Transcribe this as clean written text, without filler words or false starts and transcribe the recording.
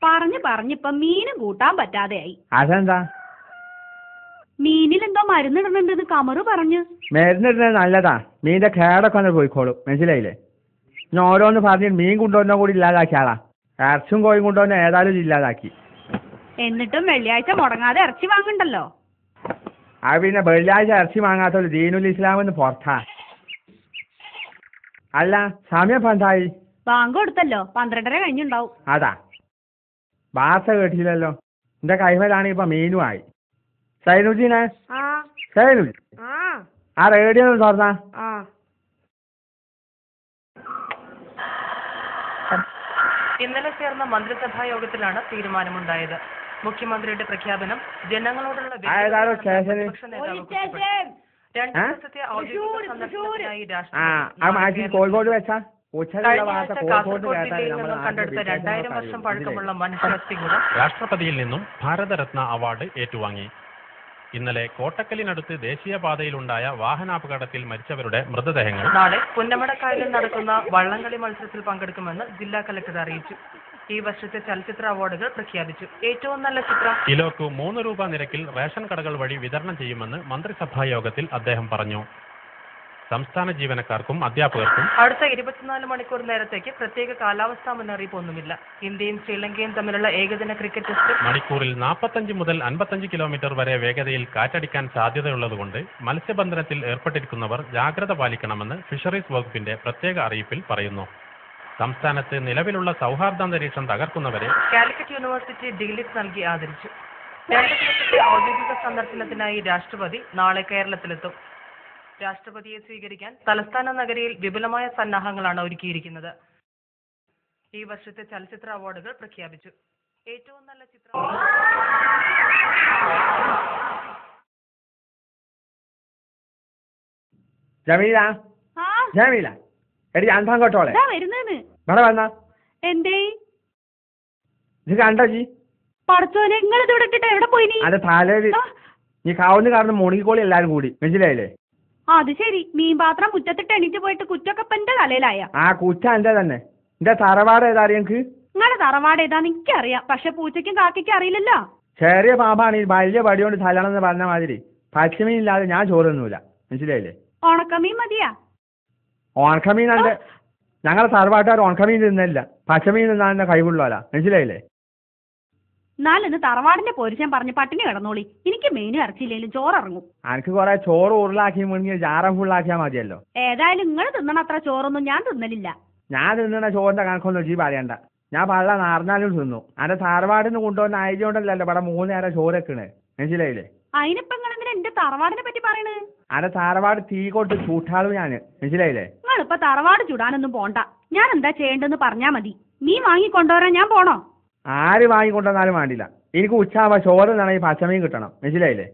പറഞ്ഞിപ്പം മീനും കൂട്ടാൻ പറ്റാതെയായി. അതെന്താ? മീനിലെന്തോ മരുന്നിടുന്നുണ്ടെന്ന് കമറ് പറഞ്ഞു. മരുന്നിടുന്നത് നല്ലതാ, മീനിന്റെ കേടൊക്കെ ഒന്ന് പോയിക്കോളും, മനസ്സിലായില്ലേ? ഞാൻ ഓരോന്ന് പറഞ്ഞ് മീൻ കൊണ്ടുവന്ന കൂടി ഇല്ലാതാക്കി ആളാ. ഇറച്ചും കോയും കൊണ്ടുവന്ന ഏതായാലും ഇല്ലാതാക്കി. എന്നിട്ടും വെള്ളിയാഴ്ച മുടങ്ങാതെ ഇറച്ചി വാങ്ങണ്ടല്ലോ. അത് പിന്നെ വെള്ളിയാഴ്ച ഇറച്ചി വാങ്ങാത്തോളൂ ദീനുൽ ഇസ്ലാമെന്ന് പുറത്താ. അല്ല, സമയം പന്തായി? ബാങ്ക് കൊടുത്തല്ലോ, 12:30 കഴിഞ്ഞുണ്ടാവും. അതാ, വാർത്ത കേട്ടില്ലല്ലോ. എന്റെ കൈമലാണ് ഇപ്പൊ മീനുമായി. സൈനുദ്ദീനെ, സൈനുദ്ദീൻ, ആ റേഡിയോ ഒന്ന് തുറന്നാ. ഇന്നലെ ചേർന്ന മന്ത്രിസഭാ യോഗത്തിലാണ് തീരുമാനമുണ്ടായത്. മുഖ്യമന്ത്രിയുടെ പ്രഖ്യാപനം ജനങ്ങളോടുള്ള കോഴിക്കോട് വെച്ചാ കണ്ടെടുത്ത 2000 വർഷം പഴക്കമുള്ള മനുഷ്യാസ്ഥികൂടം രാഷ്ട്രപതിയിൽ നിന്നും ഭാരതരത്ന അവാർഡ് ഏറ്റുവാങ്ങി. ഇന്നലെ കോട്ടക്കലിനടുത്ത് ദേശീയപാതയിലുണ്ടായ വാഹനാപകടത്തിൽ മരിച്ചവരുടെ മൃതദേഹങ്ങൾ നാളെ പുന്നമടക്കായലിൽ നടക്കുന്ന വള്ളംകളി മത്സരത്തിൽ പങ്കെടുക്കുമെന്ന് ജില്ലാ കലക്ടർ അറിയിച്ചു. ഈ വർഷത്തെ ചലച്ചിത്ര അവാർഡുകൾ പ്രഖ്യാപിച്ചു. ഏറ്റവും നല്ല ചിത്രം കിലോക്ക് 3 രൂപ നിരക്കിൽ റേഷൻ കടകൾ വഴി വിതരണം ചെയ്യുമെന്ന് മന്ത്രിസഭാ യോഗത്തിൽ അദ്ദേഹം പറഞ്ഞു. സംസ്ഥാന ജീവനക്കാർക്കും അധ്യാപകർക്കും അടുത്ത 24 മണിക്കൂർ നേരത്തേക്ക് പ്രത്യേക കാലാവസ്ഥാ മുന്നറിയിപ്പ് ഒന്നുമില്ല. ഇന്ത്യയും ശ്രീലങ്കയും തമ്മിലുള്ള ഏകദിന ക്രിക്കറ്റ് ടെസ്റ്റ് മണിക്കൂറിൽ 45 മുതൽ 55 കിലോമീറ്റർ വരെ വേഗതയിൽ കാറ്റടിക്കാൻ സാധ്യതയുള്ളതുകൊണ്ട് മത്സ്യബന്ധനത്തിൽ ഏർപ്പെട്ടിരിക്കുന്നവർ ജാഗ്രത പാലിക്കണമെന്ന് ഫിഷറീസ് വകുപ്പിന്റെ പ്രത്യേക അറിയിപ്പിൽ പറയുന്നു. സംസ്ഥാനത്ത് നിലവിലുള്ള സൗഹാർദ്ദാന്തരീക്ഷം തകർക്കുന്നവരെ കാലിക്കറ്റ് യൂണിവേഴ്സിറ്റി ഡിഗ്ലിറ്റ് നൽകി ആദരിച്ചു. 2 ദിവസത്തെ ഔദ്യോഗിക സന്ദർശനത്തിനായി രാഷ്ട്രപതി നാളെ കേരളത്തിലെത്തും. രാഷ്ട്രപതിയെ സ്വീകരിക്കാൻ തലസ്ഥാന നഗരിയിൽ വിപുലമായ സന്നാഹങ്ങളാണ് ഒരുക്കിയിരിക്കുന്നത്. ഈ വർഷത്തെ ചലച്ചിത്ര അവാർഡുകൾ പ്രഖ്യാപിച്ചു. ഏറ്റവും നല്ല ചിത്രം ജമീല, ജമീല, എടി അന്തോട്ടോളെ ഇവിടെ വന്നാ. എന്തേ ഇത് കണ്ടോ ജി? പടച്ചോനെ, നിങ്ങൾ ഇത് വിട്ടിട്ട് എവിടെ പോയി? അത് തലയിൽ നീ കാവുന്ന കാരണം മുണിക്കോളി എല്ലാരും കൂടി, മനസ്സിലായില്ലേ? അത് ശരി, മീൻ പാത്രം മുറ്റത്തിട്ട് എണീറ്റ് പോയിട്ട് കുറ്റൊക്കെ എന്റെ തലയിലായ. ആ കുറ്റ എന്റെ തന്നെ. എന്റെ തറവാട് ഏതാ അറിയാക്ക്? നിങ്ങളുടെ തറവാട് ഏതാന്ന് എനിക്കറിയാം, പക്ഷെ പൂച്ചയ്ക്കും കാക്കയ്ക്കും അറിയില്ലല്ലോ. ചെറിയ പാമ്പാണ് ഈ വലിയ പടിയോണ്ട് തലണെന്ന് പറഞ്ഞ മാതിരി. പച്ചമീൻ ഇല്ലാതെ ഞാൻ ചോറൊന്നുമില്ല, മനസ്സിലായില്ലേ? ഉണക്കമീൻ മതിയാ? ഉണക്കമീൻ ഉണ്ട്. ഞങ്ങളെ തറവാട്ടുകാർ ഉണക്കമീൻ തിന്നില്ല, പച്ചമീൻ തിന്നാൻ കഴിവുള്ളവരാ, മനസ്സിലായില്ലേ? എന്നാലിന്ന് തറവാടിന്റെ പോരിച്ചാൻ പറഞ്ഞ് പട്ടിണി കിടന്നോളി. എനിക്ക് മീനും ഇറച്ചിയില്ലെങ്കിലും ചോറിറങ്ങും. എനിക്ക് കുറെ ചോറ് ഉരുളാക്കി മുഴുങ്ങി ജാറ ഫുള്ളാക്കിയാൽ മതിയല്ലോ. ഏതായാലും നിങ്ങൾ തിന്നണ അത്ര ചോറൊന്നും ഞാൻ തിന്നലില്ല. ഞാൻ തിന്നണ ചോറിന്റെ കണക്കൊന്നും ജി പറയണ്ട. ഞാൻ പള്ള നാർന്നാലും തിന്നു. അന്റെ തറവാടിന് കൊണ്ടുവന്ന ആയതുകൊണ്ടല്ലോ ഇവിടെ 3 നേരം ചോറൊക്കണ്, മനസ്സിലായില്ലേ? അതിനിപ്പോ നിങ്ങൾ എന്റെ തറവാടിനെ പറ്റി പറയണേ? അന്റെ തറവാട് തീ കൊണ്ട് ചൂട്ടാളും ഞാന്, മനസ്സിലായില്ലേ? നിങ്ങളിപ്പോ തറവാട് ചൂടാനൊന്നും പോണ്ട. ഞാൻ എന്താ ചെയ്യേണ്ടെന്ന് പറഞ്ഞാ മതി. നീ വാങ്ങിക്കൊണ്ടുവരാൻ ഞാൻ പോണോ? ആര് വാങ്ങിക്കൊണ്ടുവന്നാലും വേണ്ടില്ല. എനിക്ക് ഉച്ചയാകുമ്പോ ചോറ് നിറയെ പച്ചമീൻ കിട്ടണം, മനസ്സിലായില്ലേ?